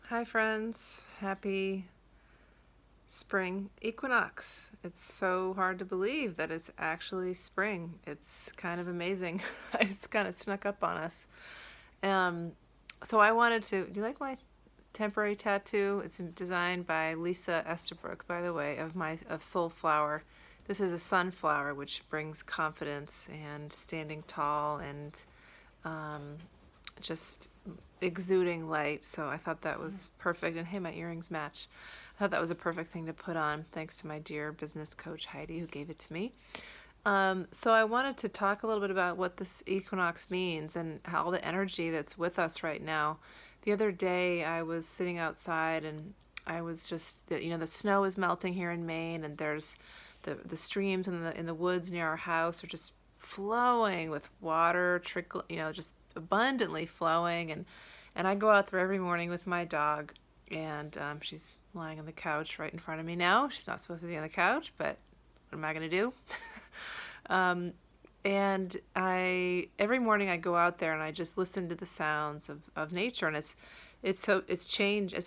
Hi friends, happy spring equinox. It's so hard to believe that it's actually spring. It's kind of amazing. It's kind of snuck up on us. Um, so I wanted to, do you like my temporary tattoo? It's designed by Lisa Estabrook, by the way, of Soulflower. This is a sunflower which brings confidence and standing tall and um, just exuding light. So I thought that was perfect. And hey, my earrings match. I thought that was a perfect thing to put on, thanks to my dear business coach Heidi, who gave it to me. So I wanted to talk a little bit about what this equinox means and how the energy that's with us right now. The other day, I was sitting outside and I was just, the snow is melting here in Maine, and there's the streams in the woods near our house are just flowing with water, trickle, just abundantly flowing. And I go out there every morning with my dog, and she's lying on the couch right in front of me now. She's not supposed to be on the couch, but what am I going to do? Um, and I every morning I go out there and I just listen to the sounds of nature, and it's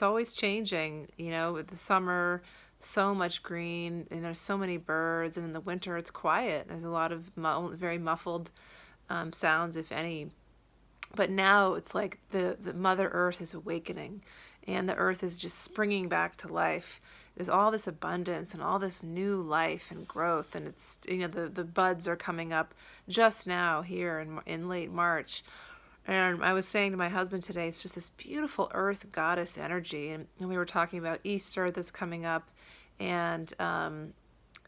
always changing, with the summer, so much green, and there's so many birds, and in the winter it's quiet. There's a lot of very muffled sounds, if any. But now it's like the Mother Earth is awakening, and the earth is just springing back to life. There's all this abundance and all this new life and growth, and it's, the buds are coming up just now here in late March. And I was saying to my husband today, it's just this beautiful earth goddess energy. And we were talking about Easter that's coming up, and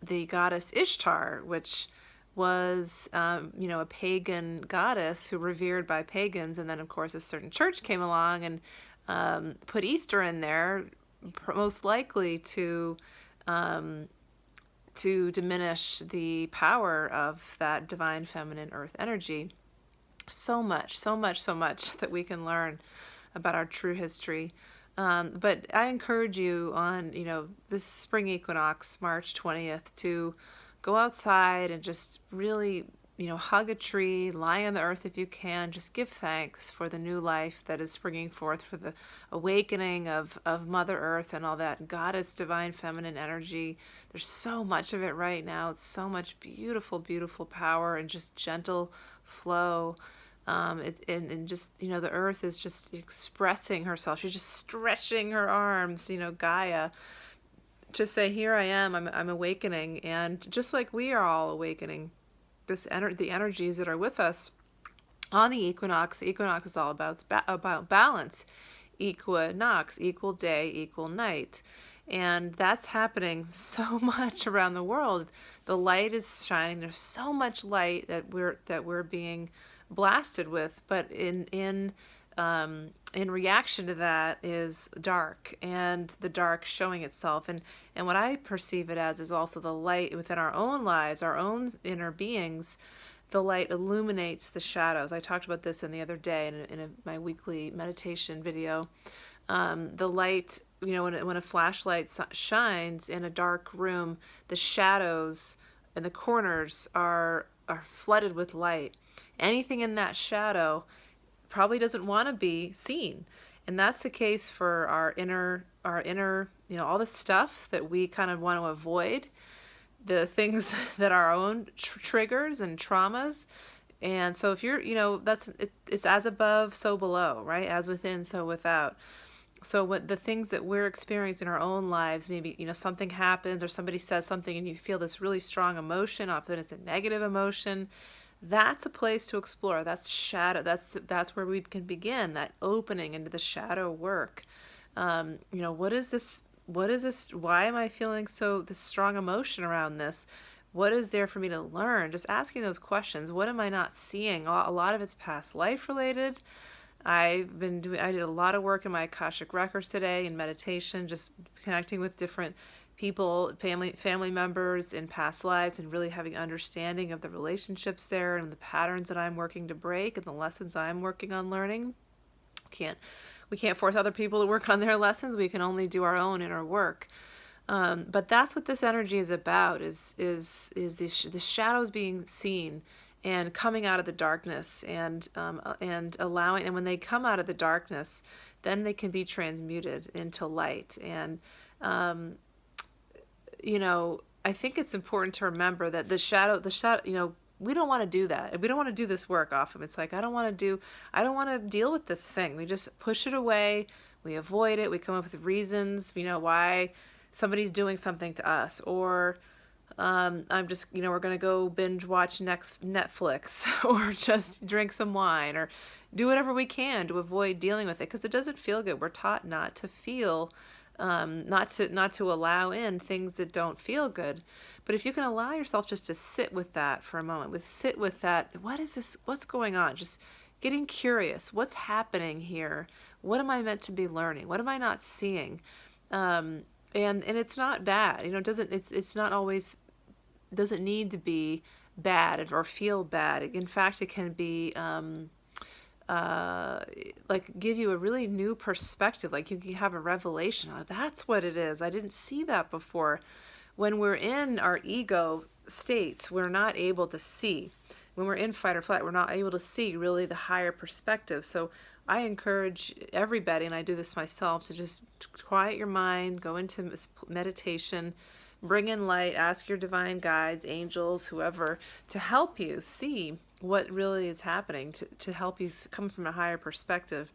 the goddess Ishtar, which was, a pagan goddess who revered by pagans. And then, of course, a certain church came along and put Easter in there, most likely um, to diminish the power of that divine feminine earth energy. So much, so much, so much that we can learn about our true history. But I encourage you on, this spring equinox, March 20th, to go outside and just really, hug a tree, lie on the earth if you can. Just give thanks for the new life that is springing forth, for the awakening of Mother Earth and all that goddess divine feminine energy. There's so much of it right now. It's so much beautiful, beautiful power and just gentle flow. And just, the earth is just expressing herself. She's just stretching her arms, Gaia, to say, here I am, I'm awakening. And just like we are all awakening, the energies that are with us on the equinox is all about balance. Equinox, equal day, equal night. And that's happening so much around the world. The light is shining. There's so much light that we're being blasted with, but in reaction to that is dark, and the dark showing itself. And what I perceive it as is also the light within our own lives, our own inner beings. The light illuminates the shadows. I talked about this in the other day my weekly meditation video. The light, when a flashlight shines in a dark room, the shadows and the corners are flooded with light. Anything in that shadow probably doesn't want to be seen. And that's the case for our inner, all the stuff that we kind of want to avoid, the things that are our own triggers and traumas. And so if you're, it's as above, so below, right? As within, so without. So what the things that we're experiencing in our own lives, maybe, something happens or somebody says something and you feel this really strong emotion, often it's a negative emotion. That's a place to explore. That's shadow. That's where we can begin that opening into the shadow work. What is this? What is this? Why am I feeling this strong emotion around this? What is there for me to learn? Just asking those questions. What am I not seeing? A lot of it's past life related. I did a lot of work in my Akashic records today in meditation, just connecting with different people, family members in past lives, and really having understanding of the relationships there and the patterns that I'm working to break and the lessons I'm working on learning. Can't we can't force other people to work on their lessons. We can only do our own inner work. But that's what this energy is about: is the shadows being seen and coming out of the darkness, and allowing. And when they come out of the darkness, then they can be transmuted into light. And you know, I think it's important to remember that the shadow, you know, we don't want to do that. We don't want to do this work often. It's like, I don't want to deal with this thing. We just push it away. We avoid it. We come up with reasons, you know, why somebody's doing something to us, or I'm just, you know, we're going to go binge watch next Netflix or just drink some wine or do whatever we can to avoid dealing with it because it doesn't feel good. We're taught not to feel, not to allow in things that don't feel good. But if you can allow yourself just to sit with that for a moment, sit with that, what is this? What's going on? Just getting curious. What's happening here? What am I meant to be learning? What am I not seeing? And it's not bad. You know, it's not always, doesn't need to be bad or feel bad. In fact, it can be like give you a really new perspective. Like you can have a revelation. Oh, that's what it is. I didn't see that before. When we're in our ego states, we're not able to see. When we're in fight or flight, we're not able to see really the higher perspective. So I encourage everybody, and I do this myself, to just quiet your mind, go into meditation, bring in light, ask your divine guides, angels, whoever, to help you see what really is happening, to help you come from a higher perspective.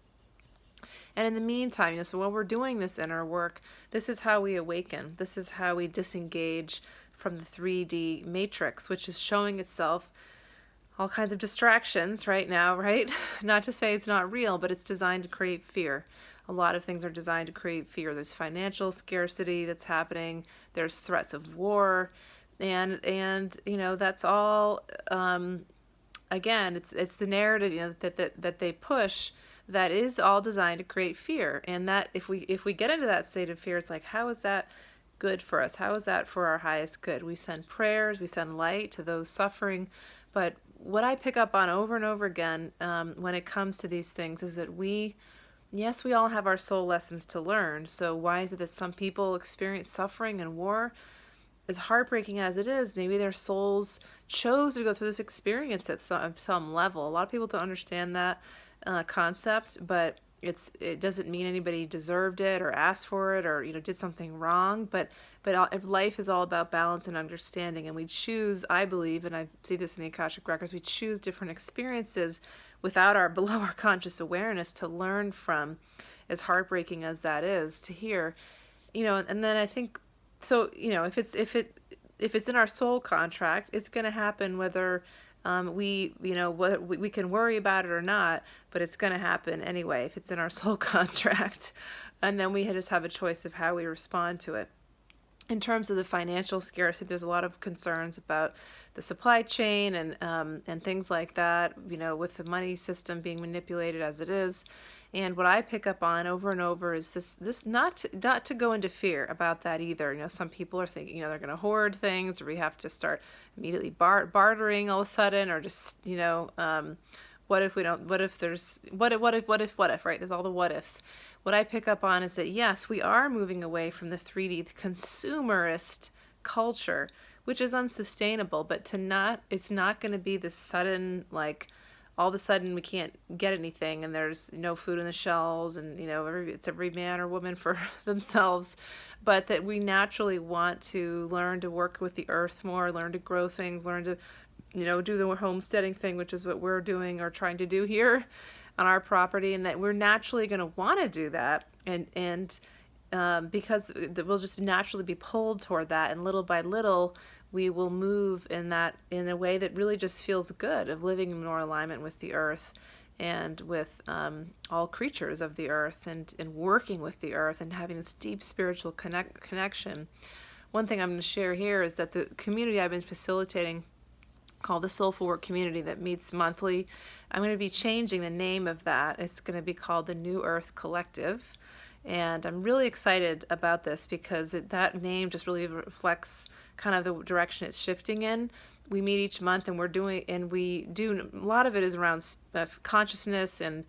And in the meantime, you know, so while we're doing this inner work, this is how we awaken. This is how we disengage from the 3D matrix, which is showing itself all kinds of distractions right now, right? Not to say it's not real, but it's designed to create fear. A lot of things are designed to create fear. There's financial scarcity that's happening. There's threats of war, and you know, that's all. Again, it's the narrative, you know, that they push. That is all designed to create fear, and that if we get into that state of fear, it's like, how is that good for us? How is that for our highest good? We send prayers, we send light to those suffering, but what I pick up on over and over again when it comes to these things is that yes, we all have our soul lessons to learn. So why is it that some people experience suffering and war? As heartbreaking as it is, maybe their souls chose to go through this experience at some level. A lot of people don't understand that concept, but it doesn't mean anybody deserved it or asked for it or, you know, did something wrong. But life is all about balance and understanding, and we choose, I believe, and I see this in the Akashic Records, we choose different experiences below our conscious awareness to learn from, as heartbreaking as that is to hear, you know. And then I think, so, you know, if it's in our soul contract, it's going to happen whether we can worry about it or not, but it's going to happen anyway if it's in our soul contract. And then we just have a choice of how we respond to it. In terms of the financial scarcity, there's a lot of concerns about the supply chain and things like that, you know, with the money system being manipulated as it is. And what I pick up on over and over is this not to go into fear about that either. You know, some people are thinking, you know, they're going to hoard things, or we have to start immediately bartering all of a sudden, or just, you know, what if we don't, what if, right? There's all the what ifs. What I pick up on is that, yes, we are moving away from the 3D, the consumerist culture, which is unsustainable, but it's not going to be this sudden, like, all of a sudden we can't get anything and there's no food in the shelves, and, you know, it's every man or woman for themselves, but that we naturally want to learn to work with the earth more, learn to grow things, learn to, you know, do the homesteading thing, which is what we're doing or trying to do here on our property, and that we're naturally going to want to do that, and because we'll just naturally be pulled toward that, and little by little we will move in a way that really just feels good, of living in more alignment with the earth and with all creatures of the earth, and working with the earth and having this deep spiritual connection. One thing I'm going to share here is that the community I've been facilitating, called the Soulful Work Community, that meets monthly, I'm going to be changing the name of that. It's going to be called the New Earth Collective. And I'm really excited about this because that name just really reflects kind of the direction it's shifting in. We meet each month, and we do a lot of it is around consciousness and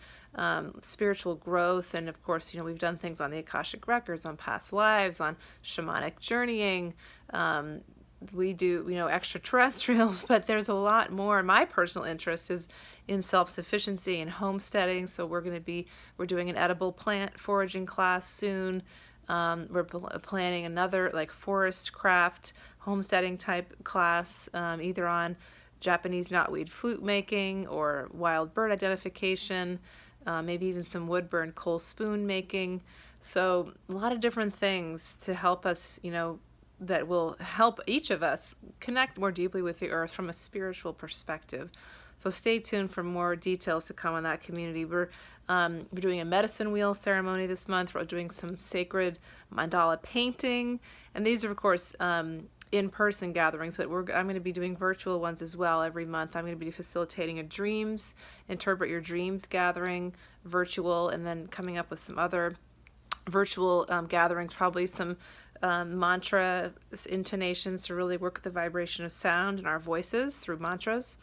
spiritual growth. And of course, you know, we've done things on the Akashic Records, on past lives, on shamanic journeying, we do, extraterrestrials, but there's a lot more. My personal interest is in self-sufficiency and homesteading. So we're doing an edible plant foraging class soon. We're planning another like forest craft homesteading type class, either on Japanese knotweed flute making or wild bird identification, maybe even some wood burn coal spoon making. So a lot of different things to help us, that will help each of us connect more deeply with the earth from a spiritual perspective. So stay tuned for more details to come on that community. We're doing a medicine wheel ceremony this month. We're doing some sacred mandala painting. And these are, of course, in-person gatherings, but I'm going to be doing virtual ones as well every month. I'm going to be facilitating a interpret your dreams gathering, virtual, and then coming up with some other virtual gatherings, probably some mantra intonations to really work with the vibration of sound in our voices through mantras.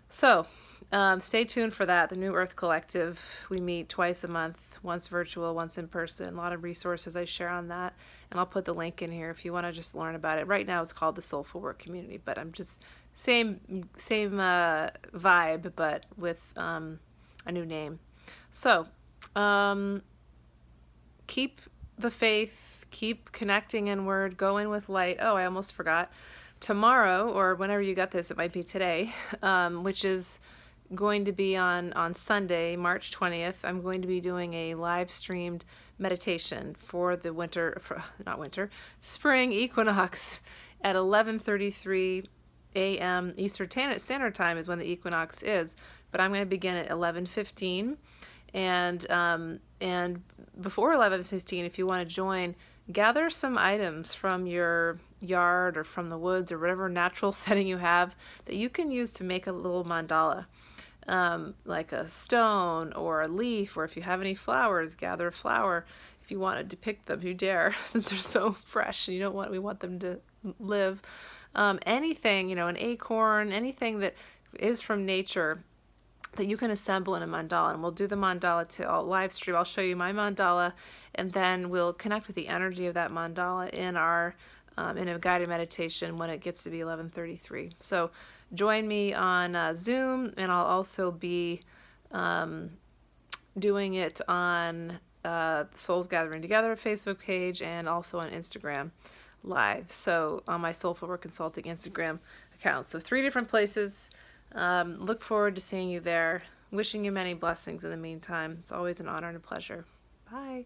So stay tuned for that. The New Earth Collective, we meet twice a month, once virtual, once in person. A lot of resources I share on that, and I'll put the link in here if you want to just learn about it. Right now it's called the Soulful Work Community, but I'm just same vibe, but with a new name. So keep the faith, keep connecting inward, go in with light. Oh, I almost forgot. Tomorrow, or whenever you got this, it might be today, which is going to be on Sunday, March 20th. I'm going to be doing a live streamed meditation for the spring equinox at 11:33 a.m. Eastern Standard Time is when the equinox is, but I'm going to begin at 11:15, and before 11:15, if you want to join, gather some items from your yard or from the woods or whatever natural setting you have that you can use to make a little mandala, like a stone or a leaf, or if you have any flowers, gather a flower. If you want to depict them, you dare, since they're so fresh and we want them to live. Anything, an acorn, anything that is from nature that you can assemble in a mandala, and we'll do the mandala I'll live stream. I'll show you my mandala, and then we'll connect with the energy of that mandala in a guided meditation when it gets to be 11:33. So join me on Zoom, and I'll also be doing it on Souls Gathering Together Facebook page and also on Instagram Live. So on my Soulful Work Consulting Instagram account. So 3 different places. Look forward to seeing you there. Wishing you many blessings in the meantime. It's always an honor and a pleasure. Bye.